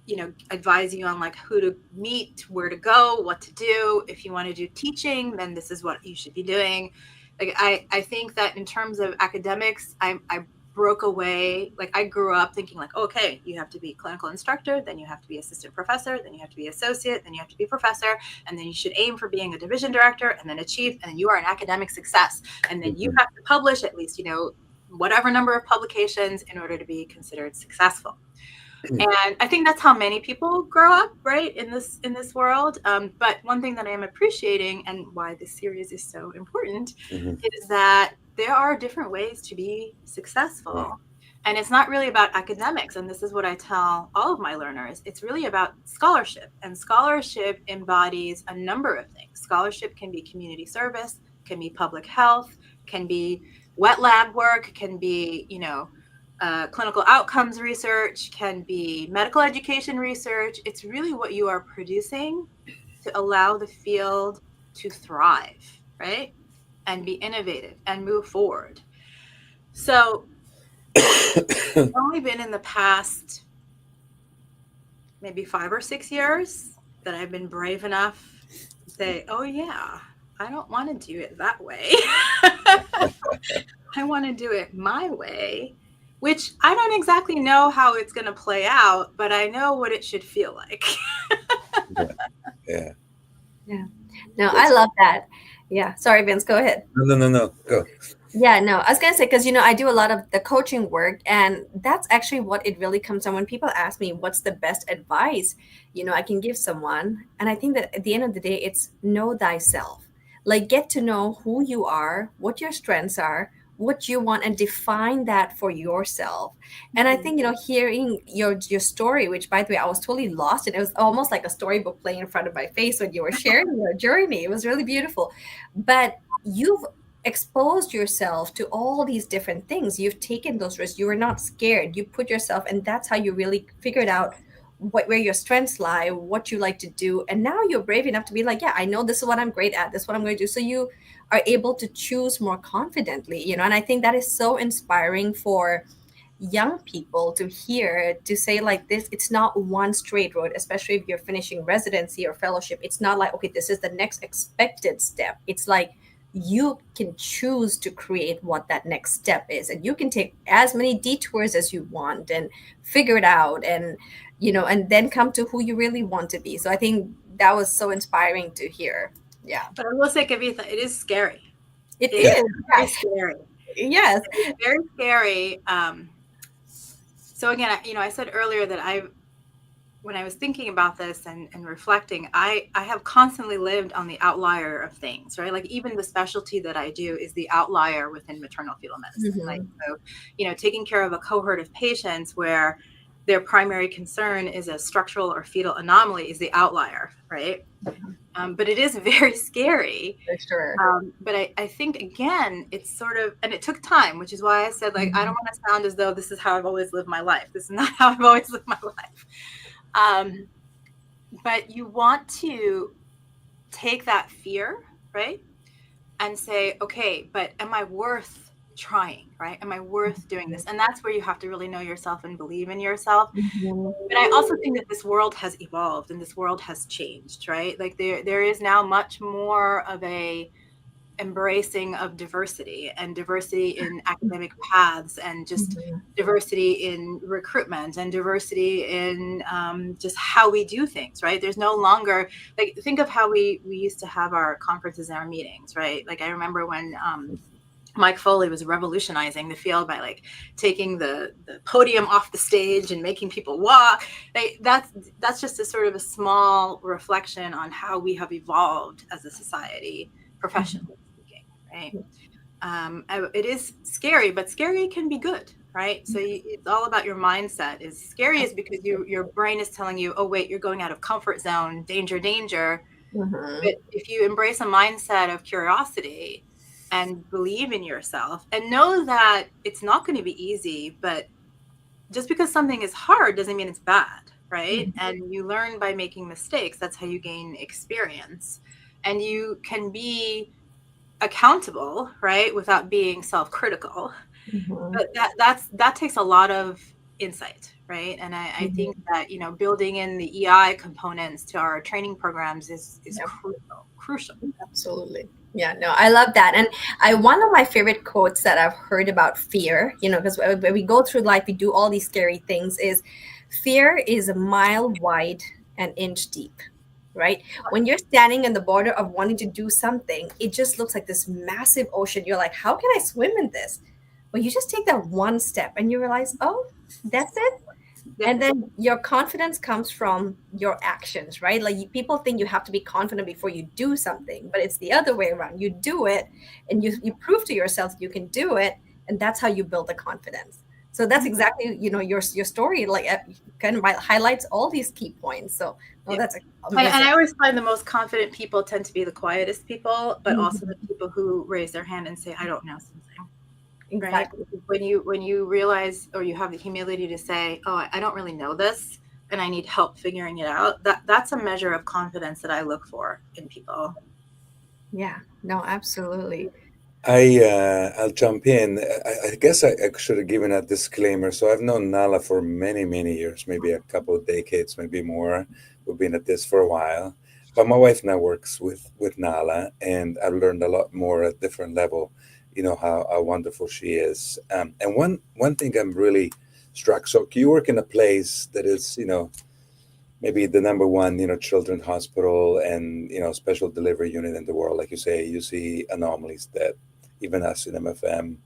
You know, advise you on like who to meet, where to go, what to do. If you want to do teaching, then this is what you should be doing. Like I think that in terms of academics, I broke away. Like I grew up thinking like, okay, you have to be clinical instructor, then you have to be assistant professor, then you have to be associate, then you have to be professor, and then you should aim for being a division director and then achieve, and then you are an academic success. And then you Mhm. have to publish at least, you know, whatever number of publications in order to be considered successful. And I think that's how many people grow up, right, in this world. But one thing that I am appreciating, and why this series is so important, Mhm. is that there are different ways to be successful. Right. And it's not really about academics. And this is what I tell all of my learners. It's really about scholarship. And scholarship embodies a number of things. Scholarship can be community service, can be public health, can be wet lab work, can be, you know, clinical outcomes research, can be medical education research. It's really what you are producing to allow the field to thrive, right? And be innovative and move forward. So it's only been in the past maybe 5 or 6 years that I've been brave enough to say, oh, yeah, I don't want to do it that way. I want to do it my way, which I don't exactly know how it's going to play out, but I know what it should feel like. Yeah. Yeah. Yeah. No, I That's love that. Yeah. Sorry, Vince, go ahead. no. Go. Yeah, no, I was gonna say, because I do a lot of the coaching work, and that's actually what it really comes on when people ask me what's the best advice I can give someone. And I think that at the end of the day, it's know thyself. Like, get to know who you are, what your strengths are, what you want, and define that for yourself. And I think hearing your story, which by the way I was totally lost, and it was almost like a storybook playing in front of my face when you were sharing your journey. It was really beautiful, but you've exposed yourself to all these different things. You've taken those risks. You were not scared. You put yourself, and that's how you really figured out where your strengths lie, what you like to do. And now you're brave enough to be like, yeah, I know this is what I'm great at. This is what I'm going to do. So you are able to choose more confidently. And I think that is so inspiring for young people to hear, to say like this. It's not one straight road, especially if you're finishing residency or fellowship. It's not like, okay, this is the next expected step. It's like, you can choose to create what that next step is, and you can take as many detours as you want and figure it out, and and then come to who you really want to be. So I think that was so inspiring to hear. Yeah, But I will say, Kavitha, it is scary. it It is is. very Yes. scary. Yes. It's very scary. So again, I said earlier that when I was thinking about this and reflecting, I have constantly lived on the outlier of things, right? Like even the specialty that I do is the outlier within maternal fetal medicine. Like, Hmm. so, taking care of a cohort of patients where their primary concern is a structural or fetal anomaly is the outlier, right? But it is very scary. For sure. But I think again, it's sort of, and it took time, which is why I said, like, I don't Mhm. want to sound as though this is how I've always lived my life. This is not how I've always lived my life. Um, but you want to take that fear, right? And say, okay, but am I worth trying, right? Am I worth doing this? And that's where you have to really know yourself and believe in yourself. Mhm. But I also think that this world has evolved and this world has changed, right? Like there is now much more of a embracing of diversity and diversity in academic paths and just Mhm. diversity in recruitment and diversity in just how we do things, right? There's no longer, like, think of how we used to have our conferences and our meetings, right? Like I remember when Mike Foley was revolutionizing the field by like taking the podium off the stage and making people walk. That's just a sort of a small reflection on how we have evolved as a society, professionally speaking, right? It is scary, but scary can be good, right? So it's all about your mindset. Is scary is because your brain is telling you, oh wait, you're going out of comfort zone, danger, danger. Mhm. But if you embrace a mindset of curiosity and believe in yourself and know that it's not going to be easy, but just because something is hard doesn't mean it's bad, right? Mhm. And you learn by making mistakes. That's how you gain experience. And you can be accountable, right, without being self-critical. Mhm. But that takes a lot of insight, right? And I think Mhm. that building in the EI components to our training programs is Yep. crucial. Absolutely. Yeah, no, I love that. And one of my favorite quotes that I've heard about fear, because when we go through life, we do all these scary things, is fear is a mile wide and inch deep, right? When you're standing in the border of wanting to do something, it just looks like this massive ocean. You're like, how can I swim in this? But you just take that one step and you realize, oh, that's it. Yeah. And then your confidence comes from your actions, right? Like people think you have to be confident before you do something, but it's the other way around. You do it and you prove to yourself that you can do it, and that's how you build the confidence. So that's exactly, your story, like kind of highlights all these key points. So no, Yeah. that's And amazing. I always find the most confident people tend to be the quietest people, but also the Mhm. people who raise their hand and say, I don't know something, right? Exactly. When you realize, or you have the humility to say, oh, I don't really know this and I need help figuring it out, that's a measure of confidence that I look for in people. Yeah, no, absolutely. I'll jump in. I guess I should have given a disclaimer. So I've known Nala for many, many years, maybe a couple of decades, maybe more. We've been at this for a while. But my wife now works with Nala, and I've learned a lot more at different level. You know how wonderful she is. And one thing I'm really struck. So you work in a place that is, maybe the number one, children's hospital and special delivery unit in the world. Like you say, you see anomalies that even us in MFM,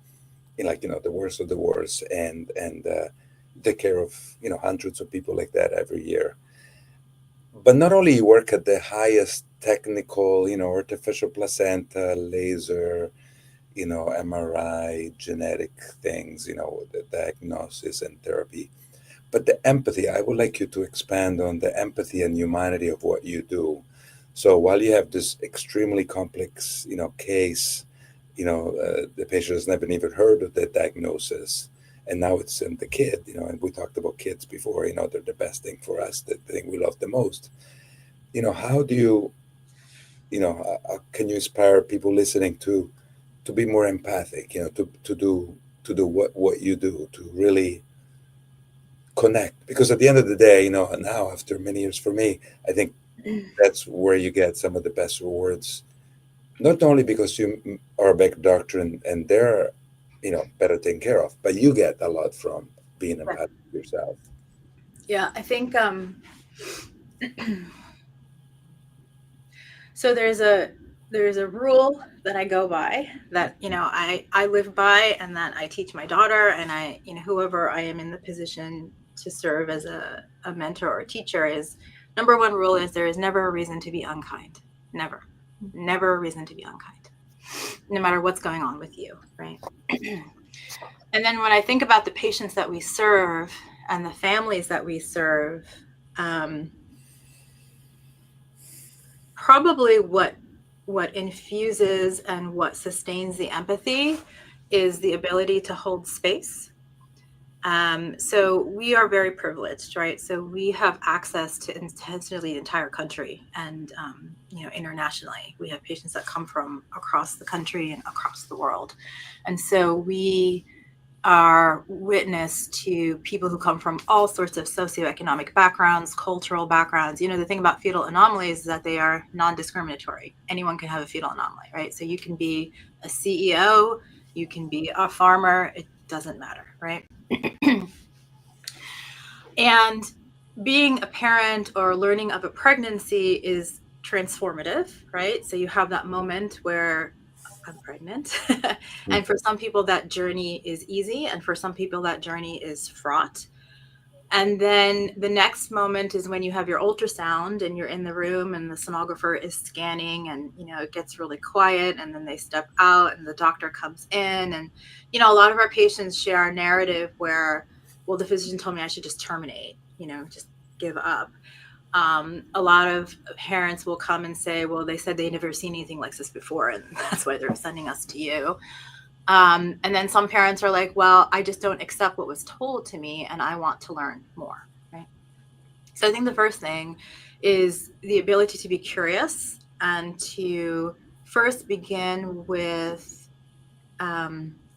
like the worst of the worst, and take care of hundreds of people like that every year. But not only you work at the highest technical, artificial placenta, laser, MRI, genetic things, the diagnosis and therapy, but the empathy, I would like you to expand on the empathy and humanity of what you do. So while you have this extremely complex, case, the patient has never even heard of the diagnosis, and now it's in the kid, and we talked about kids before, they're the best thing for us, the thing we love the most. How do you, can you inspire people listening to be more empathic, to do what you do, to really connect, because at the end of the day, now after many years for me, I think that's where you get some of the best rewards not only because you are a big doctor and they're, better taken care of, but you get a lot from being Right. empathic yourself. Yeah, I think so there's a rule that I go by, that I live by, and that I teach my daughter, and I whoever I am in the position to serve as a mentor or a teacher, is number one rule is there is never a reason to be unkind. Never a reason to be unkind, no matter what's going on with you, right? And then when I think about the patients that we serve and the families that we serve, probably what infuses and what sustains the empathy is the ability to hold space. So we are very privileged, right? So we have access to essentially the entire country, and internationally. We have patients that come from across the country and across the world, and so we are witness to people who come from all sorts of socioeconomic backgrounds, cultural backgrounds. The thing about fetal anomalies is that they are non-discriminatory. Anyone can have a fetal anomaly, right? So you can be a CEO, you can be a farmer, it doesn't matter, right? And being a parent or learning of a pregnancy is transformative, right? So you have that moment where I'm pregnant. And for some people that journey is easy, and for some people that journey is fraught. And then the next moment is when you have your ultrasound and you're in the room and the sonographer is scanning, and it gets really quiet, and then they step out and the doctor comes in, and a lot of our patients share a narrative where, well, the physician told me I should just terminate, just give up. A lot of parents will come and say, well, they said they never seen anything like this before, and that's why they're sending us to you. And then some parents are like, well, I just don't accept what was told to me, and I want to learn more, right? So I think the first thing is the ability to be curious and to first begin with,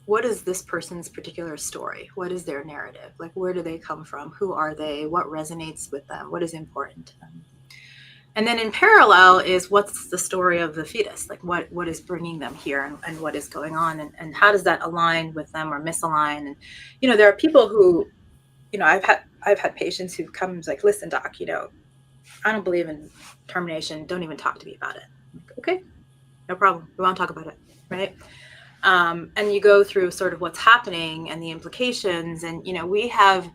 what is this person's particular story? What is their narrative? Like, where do they come from? Who are they? What resonates with them? What is important to them? And then in parallel is, what's the story of the fetus? Like, what is bringing them here, and what is going on, and how does that align with them or misalign? And, there are people who, I've had patients who come like, listen, doc, I don't believe in termination. Don't even talk to me about it. I'm like, okay, no problem. We won't talk about it. Right. And you go through sort of what's happening and the implications. And, we have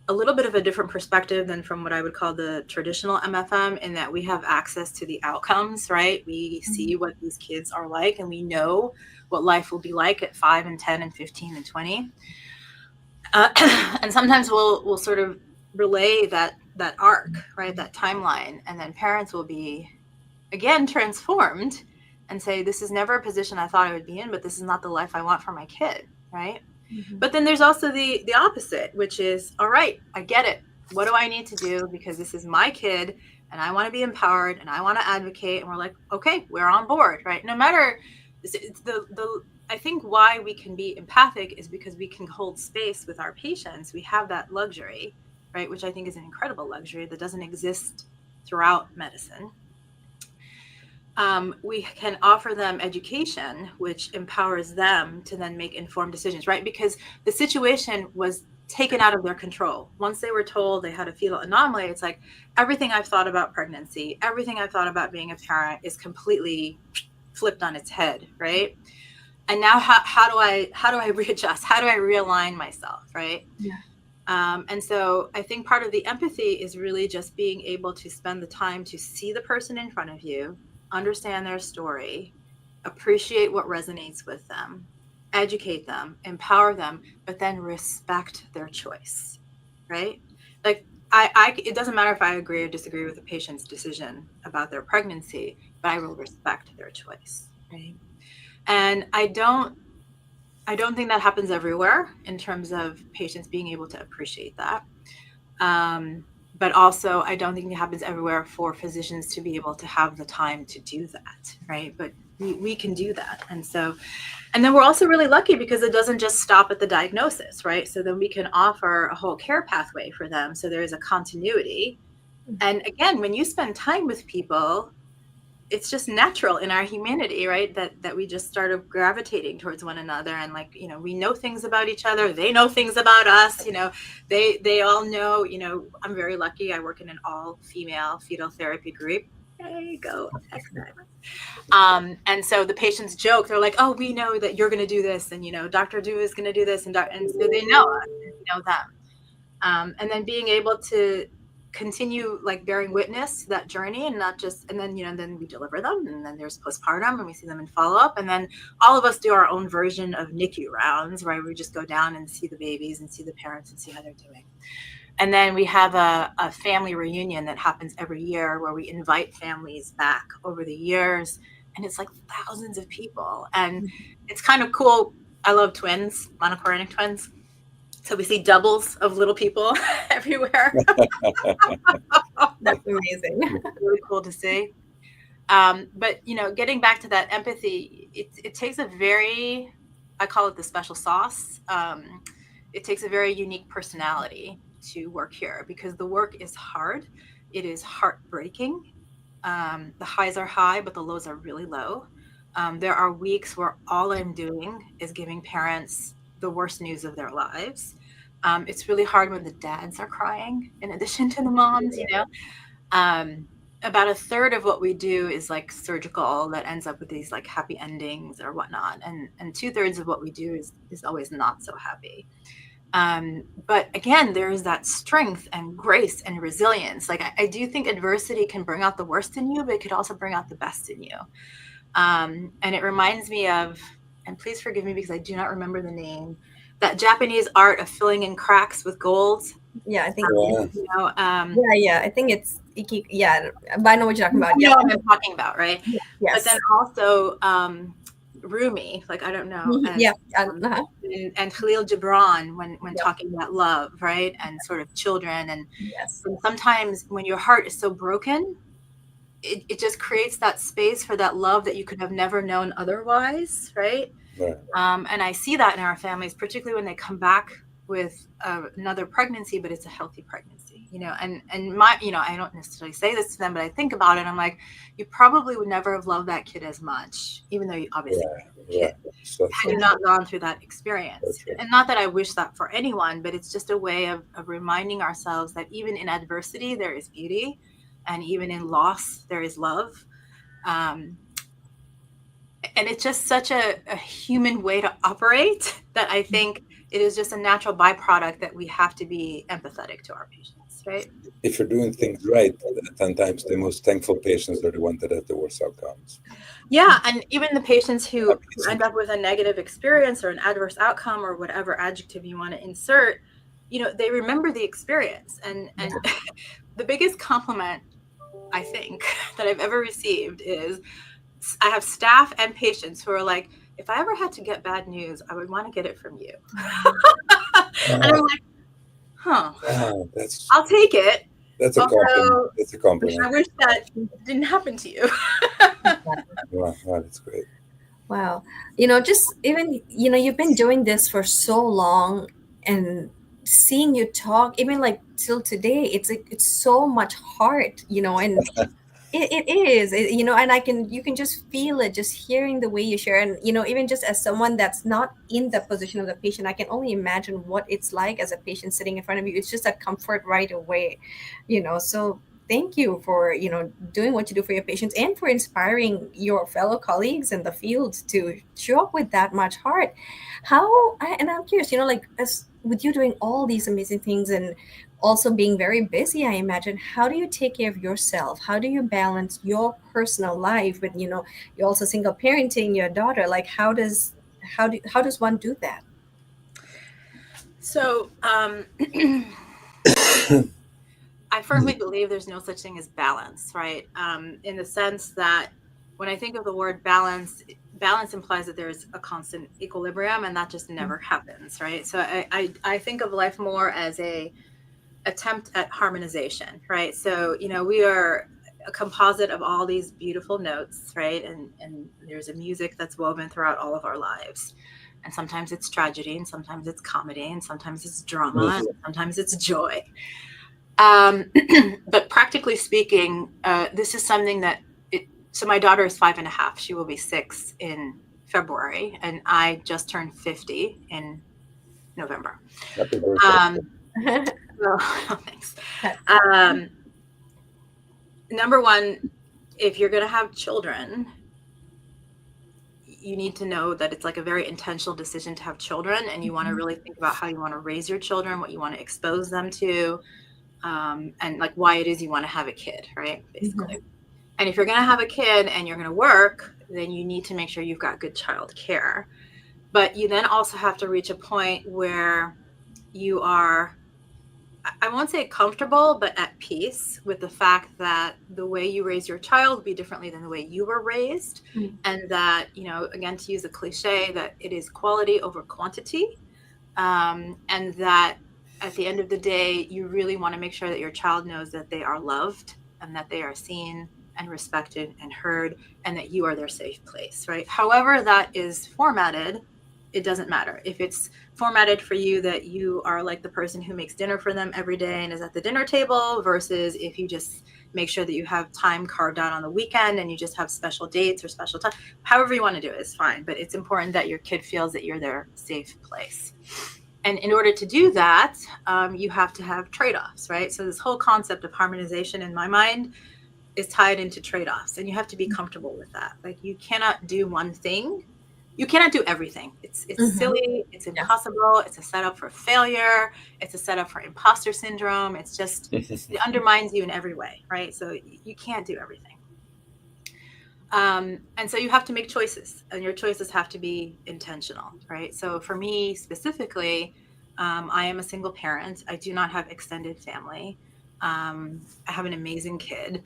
a little bit of a different perspective than from what I would call the traditional MFM, in that we have access to the outcomes, right? We see what these kids are like, and we know what life will be like at 5 and 10 and 15 and 20. And sometimes we'll sort of relay that arc, right? That timeline. And then parents will be, again, transformed and say, this is never a position I thought I would be in, but this is not the life I want for my kid, right? Mm-hmm. But then there's also the opposite, which is, all right, I get it. What do I need to do? Because this is my kid, and I want to be empowered, and I want to advocate. And we're like, okay, we're on board, right? No matter, I think why we can be empathic is because we can hold space with our patients. We have that luxury, right? Which I think is an incredible luxury that doesn't exist throughout medicine. We can offer them education, which empowers them to then make informed decisions, right? Because the situation was taken out of their control. Once they were told they had a fetal anomaly, it's like, everything I've thought about pregnancy, everything I've thought about being a parent is completely flipped on its head, right? And now how do I readjust? How do I realign myself, right? Yeah. And so I think part of the empathy is really just being able to spend the time to see the person in front of you, understand their story, appreciate what resonates with them, educate them, empower them, but then respect their choice, right? Like, it doesn't matter if I agree or disagree with the patient's decision about their pregnancy, but I will respect their choice, right? And I don't think that happens everywhere in terms of patients being able to appreciate that. But also, I don't think it happens everywhere for physicians to be able to have the time to do that, right? But we can do that. And then we're also really lucky because it doesn't just stop at the diagnosis, right? So then we can offer a whole care pathway for them. So there is a continuity. And again, when you spend time with people, it's just natural in our humanity, right? That we just started gravitating towards one another, and like, you know, we know things about each other. They know things about us. You know, they all know. You know, I'm very lucky. I work in an all-female fetal therapy group. Hey, go Extraordinaire. And so the patients joke. They're like, "Oh, we know that you're going to do this, and you know, Dr. Du is going to do this, and so they know us, and we know them." And then being able to continue like bearing witness to that journey, and not just, and then, you know, then we deliver them, and then there's postpartum, and we see them in follow-up, and then all of us do our own version of NICU rounds, where we just go down and see the babies and see the parents and see how they're doing. And then we have a family reunion that happens every year, where we invite families back over the years, and it's like thousands of people, and it's kind of cool. I love twins, monochorionic twins. So we see doubles of little people everywhere. That's amazing. It's really cool to see. But, you know, getting back to that empathy, it takes a very, I call it the special sauce. It takes a very unique personality to work here, because the work is hard. It is heartbreaking. The highs are high, but the lows are really low. There are weeks where all I'm doing is giving parents the worst news of their lives. It's really hard when the dads are crying in addition to the moms, you know. About a third of what we do is like surgical, that ends up with these like happy endings or whatnot. And 2/3 of what we do is always not so happy. But again, there is that strength and grace and resilience. Like I do think adversity can bring out the worst in you, but it could also bring out the best in you. And it reminds me of, and please forgive me because I do not remember the name, that Japanese art of filling in cracks with gold. Yeah, I think. Yeah. You know, Yeah. I think it's Iki. Yeah, but I know what you're talking about. you Yeah. know what I'm talking about, right? Yes. But then also Rumi, like, I don't know, and, Yeah. and Khalil Gibran when talking about love, right, and sort of children, and Yes. sometimes when your heart is so broken, it just creates that space for that love that you could have never known otherwise, right? Right. And I see that in our families, particularly when they come back with another pregnancy, but it's a healthy pregnancy, you know. And my, you know, I don't necessarily say this to them, but I think about it. I'm like, you probably would never have loved that kid as much, even though you obviously loved the kid, had you not gone through that experience. And not that I wish that for anyone, but it's just a way of reminding ourselves that even in adversity there is beauty, and even in loss there is love. And it's just such a human way to operate that I think it is just a natural byproduct that we have to be empathetic to our patients, right? If you're doing things right, 10 times the most thankful patients are the ones that have the worst outcomes. Yeah, and even the patients who end up with a negative experience or an adverse outcome or whatever adjective you want to insert, you know, they remember the experience. And the biggest compliment I think that I've ever received is, I have staff and patients who are like, if I ever had to get bad news, I would want to get it from you. And I'm like, huh, I'll take it. That's a compliment. That's a compliment. I wish that didn't happen to you. Wow, that's great. Wow. You know, just even, you know, you've been doing this for so long, and seeing you talk, even like till today, it's like, it's so much heart, you know, and it is, you know, and you can just feel it, just hearing the way you share. And, you know, even just as someone that's not in the position of the patient, I can only imagine what it's like as a patient sitting in front of you. It's just that comfort right away, you know. So thank you for, you know, doing what you do for your patients, and for inspiring your fellow colleagues in the field to show up with that much heart. And I'm curious, you know, like, as with you doing all these amazing things and also being very busy, I imagine, how do you take care of yourself? How do you balance your personal life with, you know, you're also single parenting your daughter? Like, how does one do that? So I firmly believe there's no such thing as balance, right? In the sense that when I think of the word balance implies that there's a constant equilibrium, and that just never happens, right? So I think of life more as a attempt at harmonization, right? So, you know, we are a composite of all these beautiful notes, right? And there's a music that's woven throughout all of our lives. And sometimes it's tragedy, and sometimes it's comedy, and sometimes it's drama, and sometimes it's joy. But practically speaking, this is something that So my daughter is 5.5. She will be 6 in February, and I just turned 50 in November. Happy birthday. Well, thanks. Number one, if you're going to have children, you need to know that it's like a very intentional decision to have children, and you want to really think about how you want to raise your children, what you want to expose them to, and like why it is you want to have a kid, right? Basically. And if you're going to have a kid and you're going to work, then you need to make sure you've got good child care. But you then also have to reach a point where you are, I won't say comfortable, but at peace with the fact that the way you raise your child will be differently than the way you were raised. And that, you know, again, to use a cliche, that it is quality over quantity. And that at the end of the day, you really want to make sure that your child knows that they are loved and that they are seen and respected and heard, and that you are their safe place, right? However that is formatted, it doesn't matter. If it's formatted for you that you are like the person who makes dinner for them every day and is at the dinner table, versus if you just make sure that you have time carved out on the weekend and you just have special dates or special time, however you want to do it is fine. But it's important that your kid feels that you're their safe place. And in order to do that, you have to have trade-offs, right? So this whole concept of harmonization in my mind is tied into trade-offs, and you have to be comfortable with that. Like, you cannot do one thing. You cannot do everything. It's silly. It's impossible. It's a setup for failure. It's a setup for imposter syndrome. It's just, it undermines you in every way, right? So you can't do everything. And so you have to make choices, and your choices have to be intentional, right? So for me specifically, I am a single parent. I do not have extended family. I have an amazing kid,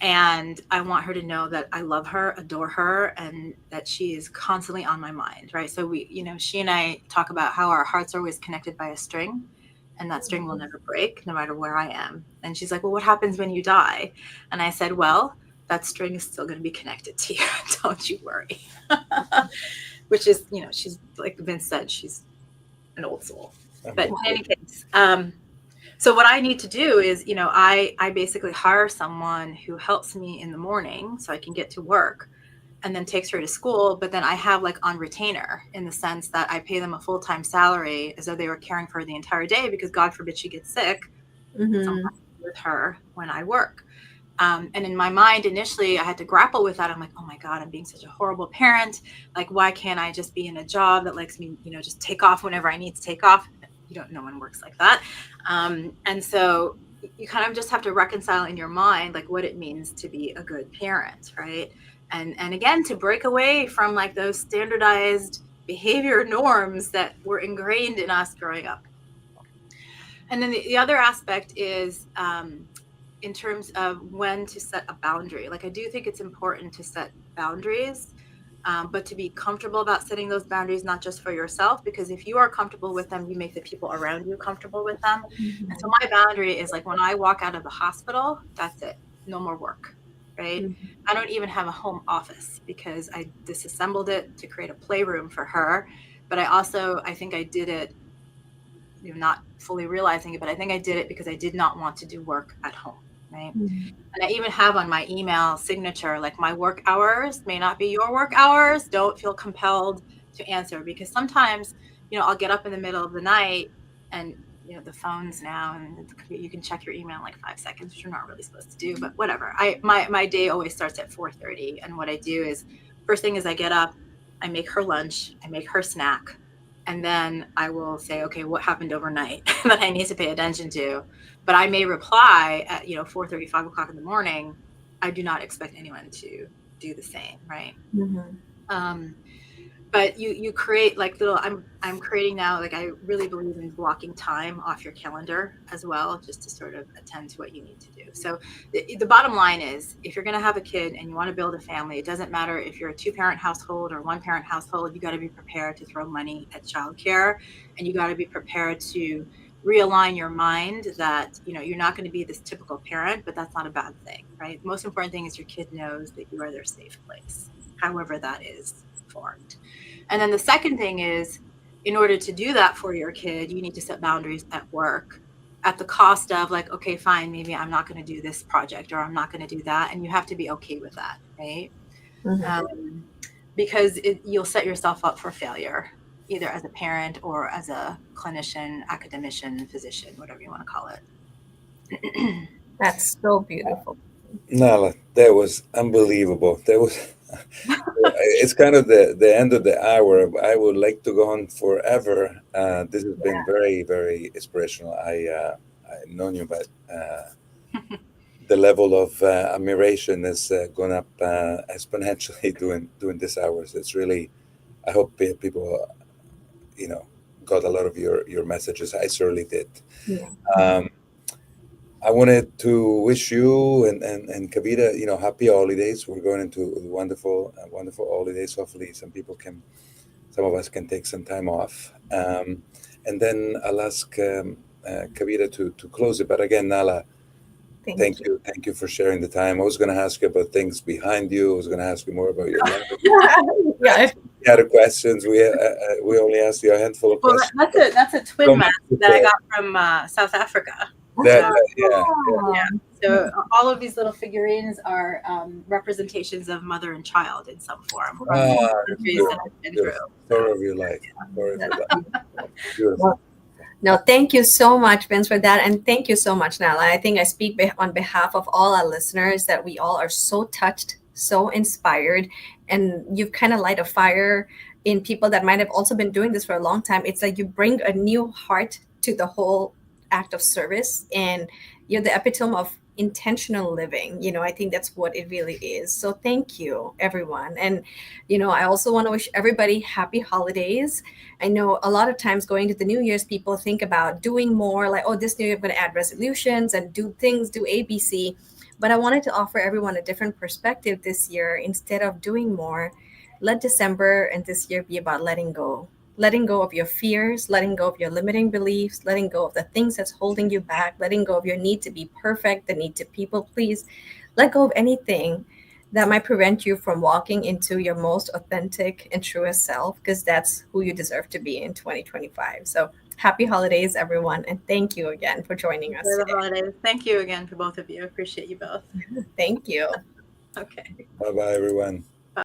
and I want her to know that I love her, adore her, and that she is constantly on my mind, right? So we, you know, she and I talk about how our hearts are always connected by a string, and that string will never break no matter where I am. And she's like, well, what happens when you die? And I said, well, that string is still going to be connected to you. Don't you worry. Which is, you know, she's, like Vince said, she's an old soul. But in any case, so what I need to do is, you know, I basically hire someone who helps me in the morning so I can get to work, and then takes her to school. But then I have like on retainer, in the sense that I pay them a full-time salary as though they were caring for her the entire day, because God forbid she gets sick. Someone with her when I work. And in my mind, initially, I had to grapple with that. I'm like, oh my God, I'm being such a horrible parent. Like, why can't I just be in a job that lets me, you know, just take off whenever I need to take off? You don't, no one works like that. And so you kind of just have to reconcile in your mind, like, what it means to be a good parent, right? And again, to break away from like those standardized behavior norms that were ingrained in us growing up. And then the other aspect is, in terms of when to set a boundary. Like, I do think it's important to set boundaries, but to be comfortable about setting those boundaries, not just for yourself, because if you are comfortable with them, you make the people around you comfortable with them. And so my boundary is like, when I walk out of the hospital, that's it. No more work, right? I don't even have a home office, because I disassembled it to create a playroom for her. But I think I did it, you know, not fully realizing it, but I think I did it because I did not want to do work at home. Right. And I even have on my email signature, like, my work hours may not be your work hours. Don't feel compelled to answer, because sometimes, you know, I'll get up in the middle of the night, and, you know, the phones now, and you can check your email in like 5 seconds, which you're not really supposed to do, but whatever. My day always starts at 4:30. And what I do is, first thing is, I get up, I make her lunch, I make her snack. And then I will say, okay, what happened overnight that I need to pay attention to? But I may reply at, you know, 4:30, 5 o'clock in the morning. I do not expect anyone to do the same, right? But you create like little, I'm creating now, like, I really believe in blocking time off your calendar as well, just to sort of attend to what you need to do. So the bottom line is, if you're going to have a kid and you want to build a family, it doesn't matter if you're a 2-parent household or 1-parent household. You got to be prepared to throw money at childcare, and you got to be prepared to realign your mind that, you know, you're not going to be this typical parent, but that's not a bad thing, right? The most important thing is your kid knows that you are their safe place, however that is formed. And then the second thing is, in order to do that for your kid, you need to set boundaries at work. at the cost of like, okay, fine, maybe I'm not going to do this project or I'm not going to do that. And you have to be okay with that, right? Mhm. Because you'll set yourself up for failure, either as a parent or as a clinician, academician, physician, whatever you want to call it. That's so beautiful. Nala, that was unbelievable. That was. It's kind of the end of the hour. I would like to go on forever. This has been very, very inspirational. I've known you, but the level of admiration has gone up exponentially doing this hours. It's really. I hope people, you know, got a lot of your messages. I certainly did. Yeah. Um, I wanted to wish you and Kavita, happy holidays. We're going into wonderful, wonderful holidays. Hopefully, some of us can take some time off. And then I'll ask Kavita to close it. But again, Nala, Thank you. thank you for sharing the time. I was going to ask you about things behind you. I was going to ask you more about your life. Yeah. We had questions. We only asked you a handful of Well, questions. that's a twin So mask much to that I say. got from South Africa. That, So, yeah. yeah. So all of these little figurines are representations of mother and child in some form from Ah, countries that I've been through. beautiful. Story of your life. Story of your life. Beautiful. Well, no, thank you so much, Vince, for that. And thank you so much, Nala. I think I speak on behalf of all our listeners that we all are so touched, so inspired, and you've kind of light a fire in people that might have also been doing this for a long time. It's like you bring a new heart to the whole act of service, and you're the epitome of intentional living. I think that's what it really is. So thank you, everyone. And, I also want to wish everybody happy holidays. I know a lot of times going to the New Year's, people think about doing more, like, oh, this New Year I'm going to add resolutions and do things, do ABC. But I wanted to offer everyone a different perspective this year. Instead of doing more, let December and this year be about letting go of your fears, letting go of your limiting beliefs, letting go of the things that's holding you back, letting go of your need to be perfect, the need to people please. Let go of anything that might prevent you from walking into your most authentic and truest self, because that's who you deserve to be in 2025. So happy holidays, everyone. And thank you again for joining us Enjoy the today. holidays. Thank you again for both of you. Appreciate you both. Thank you. Okay. Bye bye, everyone.